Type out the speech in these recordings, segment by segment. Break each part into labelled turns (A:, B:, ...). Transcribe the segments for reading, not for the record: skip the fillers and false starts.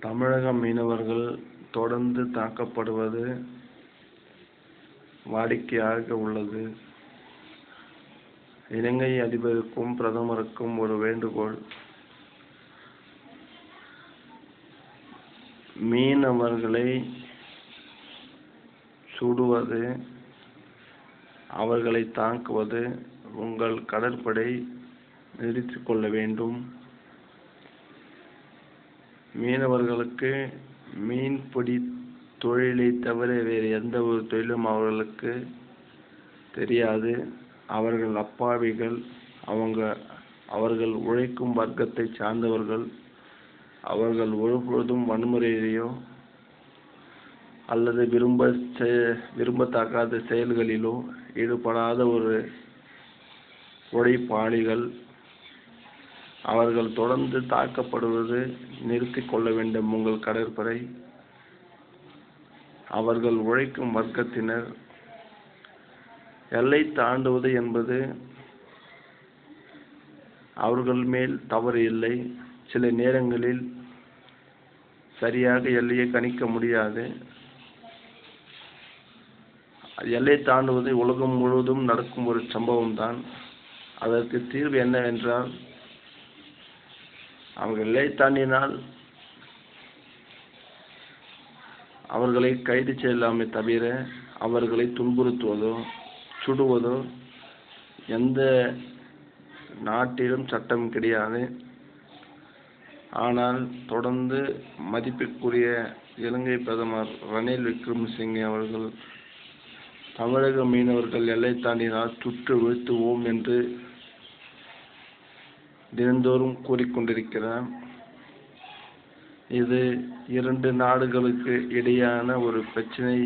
A: தமிழக மீனவர்கள் தொடர்ந்து தாக்கப்படுவது வாடிக்கையாக உள்ளது. இலங்கை அதிபருக்கும் பிரதமருக்கும் ஒரு வேண்டுகோள்: மீனவர்களை சுடுவது, அவர்களை தாக்குவது உங்கள் கடற்படை நிறுத்திக் கொள்ள வேண்டும். மீனவர்களுக்கு மீன்பிடி தொழிலை தவிர வேறு எந்த ஒரு தொழிலும் அவர்களுக்கு தெரியாது. அவர்கள் அப்பாவிகள். அவர்கள் உழைக்கும் வர்க்கத்தை சார்ந்தவர்கள். அவர்கள் ஒருபொழுதும் வன்முறையிலோ அல்லது விரும்பத்தகாத செயல்களிலோ ஈடுபடாத ஒரு உழைப்பாளிகள். அவர்கள் தொடர்ந்து தாக்கப்படுவது நிறுத்திக் கொள்ள வேண்டும் உங்கள் கடற்படை. அவர்கள் உழைக்கும் வர்க்கத்தினர். எல்லை தாண்டுவது என்பது அவர்கள் மேல் தவறு இல்லை. சில நேரங்களில் சரியாக எல்லையை கணிக்க முடியாது. எல்லை தாண்டுவது உலகம் முழுவதும் நடக்கும் ஒரு சம்பவம் தான். அதற்கு தீர்வு என்னவென்றால், அவர்கள் எல்லை தாண்டினால் அவர்களை கைது செய்யலாமே தவிர அவர்களை துன்புறுத்துவதோ சுடுவதோ எந்த நாட்டிலும் சட்டம் கிடையாது. ஆனால் தொடர்ந்து மதிப்பிற்குரிய இலங்கை பிரதமர் ரணில் விக்ரமசிங்கே அவர்கள் தமிழக மீனவர்கள் எல்லை தாண்டினால் சுட்டு வீழ்த்துவோம் என்று தினந்தோறும் கூறிக்கொண்டிருக்கிறார். இது இரண்டு நாடுகளுக்கு இடையான ஒரு பிரச்சனை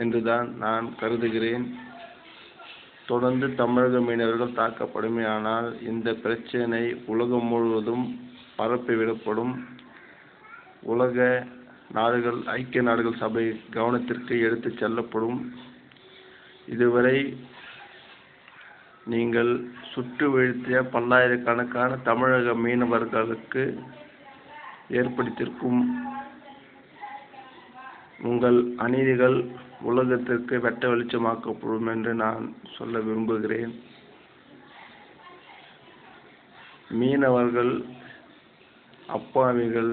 A: என்றுதான் நான் கருதுகிறேன். தொடர்ந்து தமிழக மீனவர்கள் தாக்கப்படுமேயானால் இந்த பிரச்சனை உலகம் முழுவதும் பரப்பிவிடப்படும். உலக நாடுகள், ஐக்கிய நாடுகள் சபை கவனத்திற்கு எடுத்துச் செல்லப்படும். இதுவரை நீங்கள் சுட்டு வீழ்த்திய பல்லாயிரக்கணக்கான தமிழக மீனவர்களுக்கு ஏற்படுத்தியிருக்கும் உங்கள் அநீதிகள் உலகத்திற்கு வெட்ட வெளிச்சமாக்கப்படும் என்று நான் சொல்ல விரும்புகிறேன். மீனவர்கள் அப்பாவிகள்.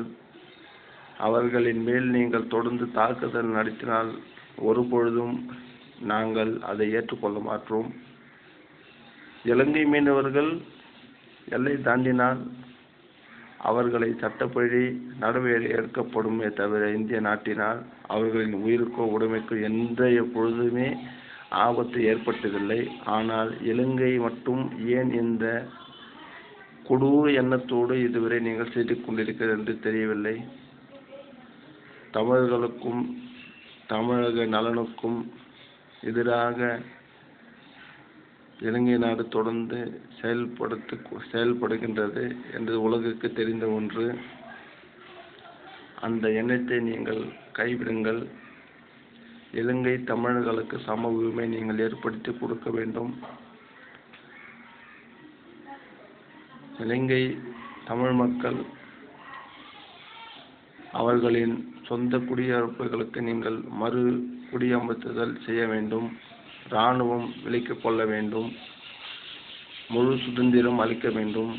A: அவர்களின் மேல் நீங்கள் தொடர்ந்து தாக்குதல் நடத்தினால் ஒருபொழுதும் நாங்கள் அதை ஏற்றுக்கொள்ள மாட்டோம். இலங்கை மீனவர்கள் எல்லை தாண்டினால் அவர்களை சட்டப்படி நடவடிக்கை எடுக்கப்படுமே தவிர இந்திய நாட்டினால் அவர்களின் உயிருக்கோ உடைமைக்கோ எந்த பொழுதுமே ஆபத்து ஏற்பட்டதில்லை. ஆனால் இலங்கை மட்டும் ஏன் இந்த கொடூர எண்ணத்தோடு இதுவரை நீங்கள் செய்து கொண்டிருக்கிறது என்று தெரியவில்லை. தமிழர்களுக்கும் தமிழக நலனுக்கும் எதிராக இலங்கை நாடு தொடர்ந்து செயல்படுகின்றது என்று உலகுக்கு தெரிந்த ஒன்று. அந்த எண்ணத்தை நீங்கள் கைவிடுங்கள். இலங்கை தமிழர்களுக்கு சம உரிமை நீங்கள் ஏற்படுத்தி கொடுக்க வேண்டும். இலங்கை தமிழ் மக்கள் அவர்களின் சொந்த குடியிருப்புகளுக்கு நீங்கள் மறு குடியமர்த்துதல் செய்ய வேண்டும். இராணுவம் விலக்கிக் கொள்ள வேண்டும். முழு சுதந்திரம் அளிக்க வேண்டும்.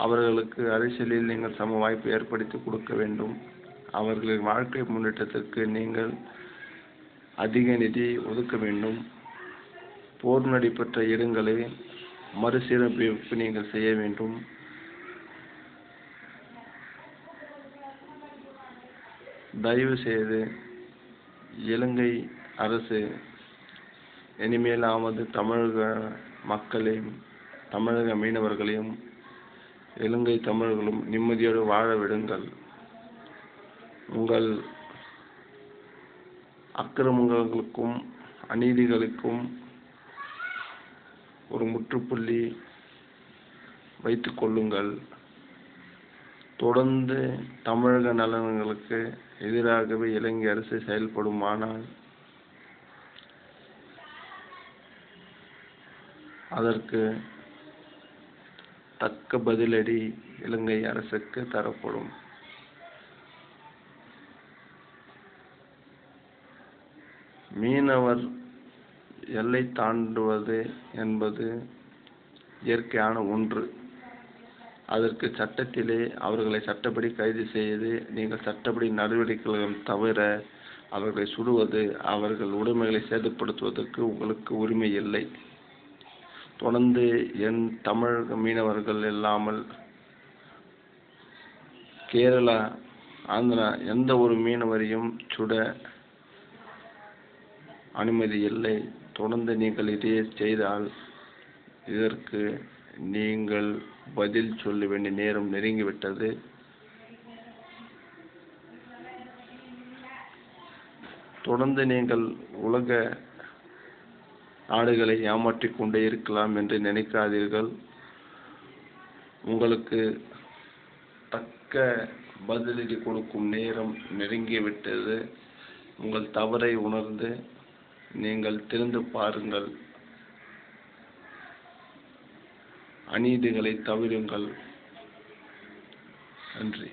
A: அவர்களுக்கு அரசியலில் நீங்கள் சம வாய்ப்பு ஏற்படுத்தி கொடுக்க வேண்டும். அவர்களின் வாழ்க்கை முன்னேற்றத்திற்கு நீங்கள் அதிக நிதி ஒதுக்க வேண்டும். போர் நடைபெற்ற இடங்களை மறுசீரமைப்பு நீங்கள் செய்ய வேண்டும். தயவு செய்து இலங்கை அரசு இனிமேலாவது தமிழக மக்களையும் தமிழக மீனவர்களையும் இலங்கை தமிழர்களும் நிம்மதியோடு வாழ விடுங்கள். உங்கள் அக்கிரமங்களுக்கும் அநீதிகளுக்கும் ஒரு முற்றுப்புள்ளி வைத்துக் கொள்ளுங்கள். தொடர்ந்து தமிழக நலன்களுக்கு எதிராகவே இலங்கை அரசு செயல்படுமானால் அதற்கு தக்க பதிலடி இலங்கை அரசுக்கு தரப்படும். மீனவர் எல்லை தாண்டுவது என்பது இயற்கையான ஒன்று. அதற்கு சட்டத்திலே அவர்களை சட்டப்படி கைது செய்து நீங்கள் சட்டப்படி நடவடிக்கைகள் தவிர அவர்களை சுடுவது, அவர்கள் உடைமைகளை சேதப்படுத்துவதற்கு உங்களுக்கு உரிமை இல்லை. தொடர்ந்து என் தமிழக மீனவர்கள் இல்லாமல் கேரளா, ஆந்திரா எந்த ஒரு மீனவரையும் சுட அனுமதி இல்லை. தொடர்ந்து நீங்கள் இதையே செய்தால் இதற்கு நீங்கள் பதில் சொல்ல வேண்டிய நேரம் நெருங்கிவிட்டது. தொடர்ந்து நீங்கள் உலக நாடுகளை ஏமாற்றிக் கொண்டே இருக்கலாம் என்று நினைக்காதீர்கள். உங்களுக்கு தக்க பதிலடி கொடுக்கும் நேரம் நெருங்கிவிட்டது. உங்கள் தவறை உணர்ந்து நீங்கள் திறந்து பாருங்கள். அநீதிகளை தவிருங்கள். நன்றி.